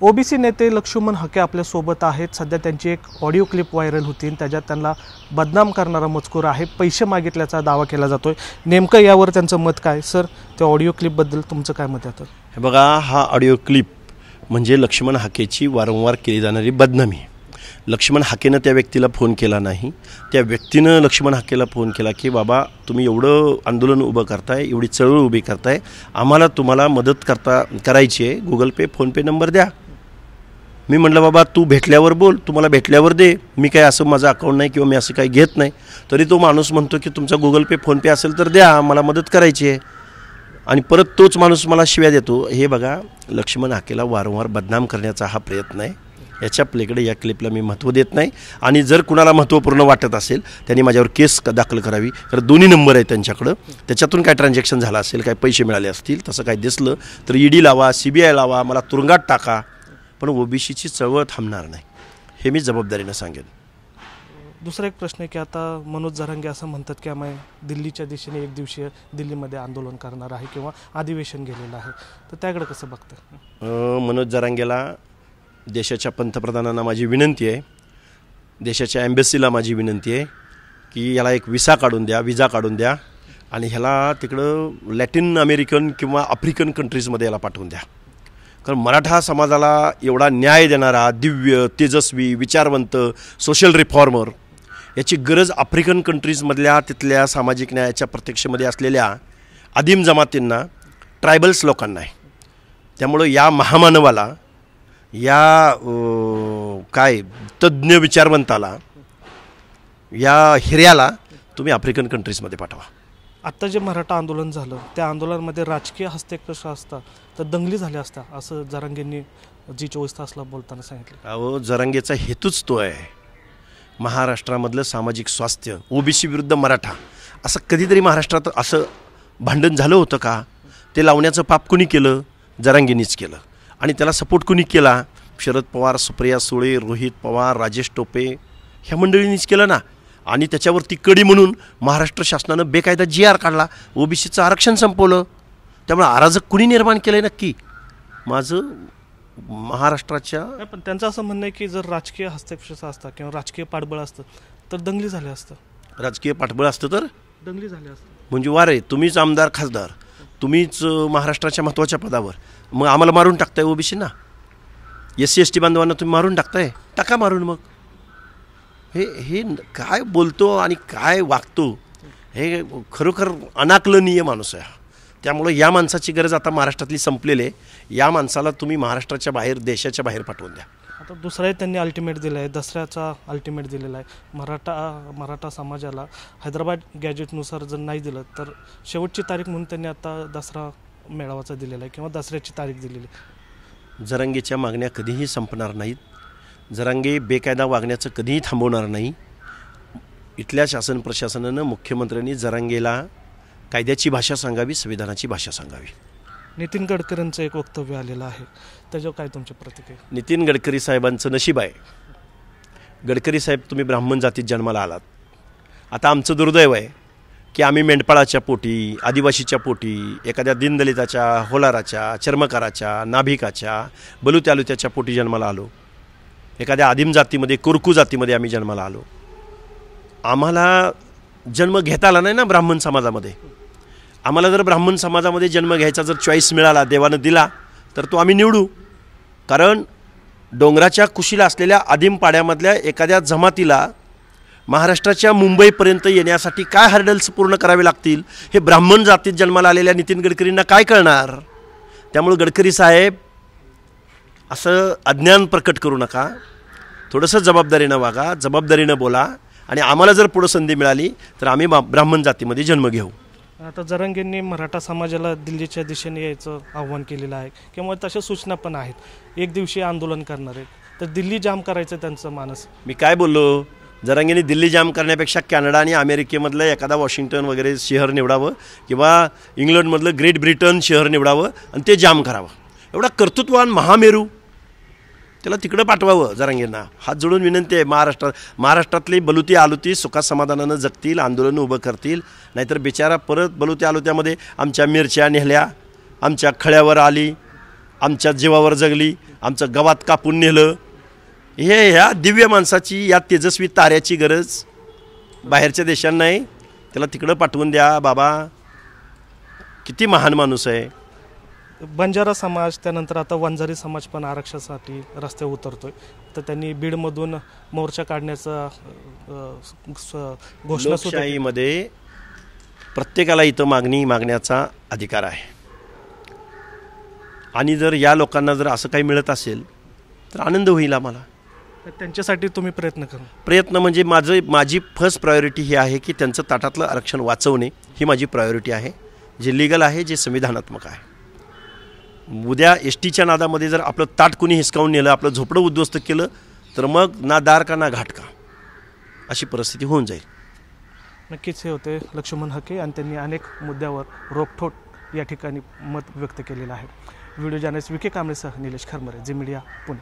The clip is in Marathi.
ओबीसी नेते लक्ष्मण हाके आपल्या सोबत आहेत। सध्या त्यांची एक ऑडिओ क्लिप व्हायरल होती, त्याच्यात त्यांना बदनाम करणारा मजकूर आहे, पैसे मागितल्याचा दावा केला जातोय। नेमकं यावर त्यांचं मत काय सर? त्या ऑडिओ क्लिपबद्दल तुमचं काय मत आहे? हे बघा, हा ऑडिओ क्लिप म्हणजे लक्ष्मण हाकेची वारंवार केली जाणारी बदनामी। लक्ष्मण हाकेनं त्या व्यक्तीला फोन केला नाही, त्या व्यक्तीनं लक्ष्मण हाकेला फोन केला की बाबा तुम्ही एवढं आंदोलन उभं करताय, एवढी चळवळ उभी करताय, आम्हाला तुम्हाला मदत करायची आहे, गुगल पे फोनपे नंबर द्या। मी म्हटलं बाबा तू भेटल्यावर बोल, तुम्हाला भेटल्यावर दे, मी काय असं माझं अकाउंट नाही किंवा मी असं काही घेत नाही। तरी तो माणूस म्हणतो की तुमचा गुगल पे फोनपे असेल तर द्या, मला मदत करायची आहे। आणि परत तोच माणूस मला शिव्या देतो। हे बघा, लक्ष्मण हाकेला वारंवार बदनाम करण्याचा हा प्रयत्न आहे। याच्या पलीकडे या क्लिपला मी महत्त्व देत नाही। आणि जर कुणाला महत्त्वपूर्ण वाटत असेल त्यांनी माझ्यावर केस दाखल करावी, कारण दोन्ही नंबर आहे त्यांच्याकडं, त्याच्यातून काय ट्रान्झॅक्शन झालं असेल, काय पैसे मिळाले असतील, तसं काय दिसलं तर ईडी लावा, CBI लावा, मला तुरुंगात टाका, पण ओबीसीची चळवळ थांबणार नाही, हे मी जबाबदारीनं सांगेन। दुसरा एक प्रश्न आहे की आता मनोज जरांगे असं म्हणतात की आम्ही दिल्लीच्या दिशेने एक दिवसीय दिल्लीमध्ये आंदोलन करणार आहे किंवा अधिवेशन गेलेलं आहे, तर त्याकडे कसं बघतं? मनोज जरांगेला देशाच्या पंतप्रधानांना माझी विनंती आहे, देशाच्या एम्बेसीला माझी विनंती आहे की याला एक विजा काढून द्या आणि ह्याला तिकडं लॅटिन अमेरिकन किंवा आफ्रिकन कंट्रीजमध्ये याला पाठवून द्या। कारण मराठा समाजाला एवढा न्याय देणारा, दिव्य, तेजस्वी, विचारवंत, सोशल रिफॉर्मर याची गरज आफ्रिकन कंट्रीजमधल्या तिथल्या सामाजिक न्यायाच्या प्रत्यक्षमध्ये असलेल्या आदिम जमातींना, ट्रायबल्स लोकांना आहे। त्यामुळं या महामानवाला, या काय तज्ज्ञ विचारवंताला, या हिऱ्याला तुम्ही आफ्रिकन कंट्रीजमध्ये पाठवा। आत्ता जे मराठा आंदोलन झालं त्या आंदोलनामध्ये राजकीय हस्तक्षेप असता तर दंगली झाल्या असता, असं जरांगेंनी G24 तासला बोलताना सांगितलं। अहो, जरांगेचा हेतूच तो आहे, महाराष्ट्रामधलं सामाजिक स्वास्थ्य, ओबीसी विरुद्ध मराठा, असं कधीतरी महाराष्ट्रात असं भांडण झालं होतं का? ते लावण्याचं पाप कुणी केलं? जरांगेंनीच केलं। आणि त्याला सपोर्ट कुणी केला? शरद पवार, सुप्रिया सुळे, रोहित पवार, राजेश टोपे ह्या मंडळींनीच केलं ना। आणि त्याच्यावरती कडी म्हणून महाराष्ट्र शासनानं बेकायदा GR काढला, ओबीसीचं आरक्षण संपवलं। त्यामुळे अराजक कुणी निर्माण केलंय नक्की? माझं महाराष्ट्राच्या पण त्यांचं असं म्हणणं आहे की जर राजकीय हस्तक्षेप असता किंवा राजकीय पाठबळ असतं तर दंगली झाल्या असतं। राजकीय पाठबळ असतं तर दंगली झाल्या असतं म्हणजे वारे, तुम्हीच आमदार खासदार, तुम्हीच महाराष्ट्राच्या महत्त्वाच्या पदावर, मग आम्हाला मारून टाकताय ओबीसींना, SC ST बांधवांना तुम्ही मारून टाकताय, टाका मारून। मग हे काय बोलतो आणि काय वागतो, हे खरोखर अनाकलनीय माणूस आहे। त्यामुळे या माणसाची गरज आता महाराष्ट्रातली संपलेली आहे। या माणसाला तुम्ही महाराष्ट्राच्या बाहेर, देशाच्या बाहेर पाठवून द्या। आता दुसराही त्यांनी अल्टिमेट दिला आहे, दसऱ्याचा अल्टिमेट दिलेला आहे। मराठा समाजाला हैदराबाद गॅजेटनुसार जर नाही दिलं तर शेवटची तारीख म्हणून त्यांनी आता दसरा मेळावाचा दिलेला आहे किंवा दसऱ्याची तारीख दिलेली आहे। जरांगेच्या मागण्या कधीही संपणार नाहीत, जरांगे बेकायदा वागण्याचं कधीही थांबवणार नाही। इथल्या शासन प्रशासनानं, मुख्यमंत्र्यांनी जरांगेला कायद्याची भाषा सांगावी, संविधानाची भाषा सांगावी। नितीन गडकरींचं एक वक्तव्य आलेलं आहे, त्याच्यावर काय तुमची प्रतिक्रिया? नितीन गडकरी साहेबांचं नशीब आहे। गडकरी साहेब, तुम्ही ब्राह्मण जातीत जन्माला आलात। आता आमचं दुर्दैव आहे की आम्ही मेंढपाळाच्या पोटी, आदिवासीच्या पोटी, एखाद्या दीनदलिताच्या, होलाराच्या, चर्मकाराच्या, नाभिकाच्या, बलुत्यालुत्याच्या पोटी जन्माला आलो। एखाद्या आदिम जातीमध्ये, कुरकू जातीमध्ये आम्ही जन्माला आलो। आम्हाला जन्म घेता आला नाही ना ब्राह्मण समाजामध्ये। आम्हाला जर ब्राह्मण समाजामध्ये जन्म घ्यायचा जर चॉईस मिळाला, देवानं दिला, तर तो आम्ही निवडू। कारण डोंगराच्या कुशीला असलेल्या आदिम पाड्यामधल्या एखाद्या जमातीला महाराष्ट्राच्या मुंबईपर्यंत येण्यासाठी काय हर्डल्स पूर्ण करावे लागतील हे ब्राह्मण जातीत जन्माला आलेल्या नितीन गडकरींना काय कळणार? त्यामुळे गडकरी साहेब, असं अज्ञान प्रकट करू नका, थोडंसं जबाबदारीनं वागा, जबाबदारीनं बोला, आणि आम्हाला जर पुढं संधी मिळाली तर आम्ही ब्राह्मण जातीमध्ये जन्म घेऊ। आता जरांगेंनी मराठा समाजाला दिल्लीच्या दिशेने यायचं आव्हान केलेलं आहे किंवा तशा सूचना पण आहेत, एक दिवशी आंदोलन करणार आहेत, तर दिल्ली जाम करायचं त्यांचं मानस। मी काय बोललो? जरांगेंनी दिल्ली जाम करण्यापेक्षा कॅनडा आणि अमेरिकेमधलं एखादा वॉशिंग्टन वगैरे शहर निवडावं किंवा इंग्लंडमधलं ग्रेट ब्रिटन शहर निवडावं आणि ते जाम करावं। एवढा कर्तृत्ववान महामेरू, त्याला तिकडं पाठवावं जरांगेंना। हात जोडून विनंती आहे, महाराष्ट्रातली बलुती आलुती सुखा समाधानानं जगतील, आंदोलन उभं करतील, नाहीतर बिचारा परत बलुती आलुत्यामध्ये आमच्या मिरच्या नेहल्या, आमच्या खळ्यावर आली, आमच्या जीवावर जगली, आमचं गावात कापून नेलं. ह्या दिव्य माणसाची, या तेजस्वी ताऱ्याची गरज बाहेरच्या देशांना नाही. त्याला तिकडं पाठवून द्या बाबा. किती महान माणूस आहे. बंजारा समाज, त्यानंतर आता वंजारी समाज पण आरक्षणासाठी रस्त्यावर उतरतोय. तर त्यांनी बीडमधून मोर्चा काढण्याचा घोषणा सुद्धा केली. लोकशाहीमध्ये प्रत्येकाला इथं मागण्याचा अधिकार आहे. आणि जर या लोकांना जर असं काही मिळत असेल तर आनंद होईल आम्हाला. तर त्यांच्यासाठी तुम्ही प्रयत्न करा. प्रयत्न म्हणजे माझी फर्स्ट प्रायोरिटी ही आहे की त्यांचं ताटातलं आरक्षण वाचवणे ही माझी प्रायोरिटी आहे, जे लीगल आहे, जे संविधानात्मक आहे. उद्या एस टीच्या नादामध्ये जर आपलं ताट कुणी हिसकावून नेलं, आपलं झोपडं उद्ध्वस्त केलं, तर मग ना दार का ना घाट का अशी परिस्थिती होऊन जाईल. नक्कीच हे होते लक्ष्मण हके आणि त्यांनी अनेक मुद्द्यावर रोखठोक या ठिकाणी मत व्यक्त केलेलं आहे. व्हिडिओ जर्नलिस्ट विके कांबळेसह निलेश खरमरे, झी मीडिया, पुणे.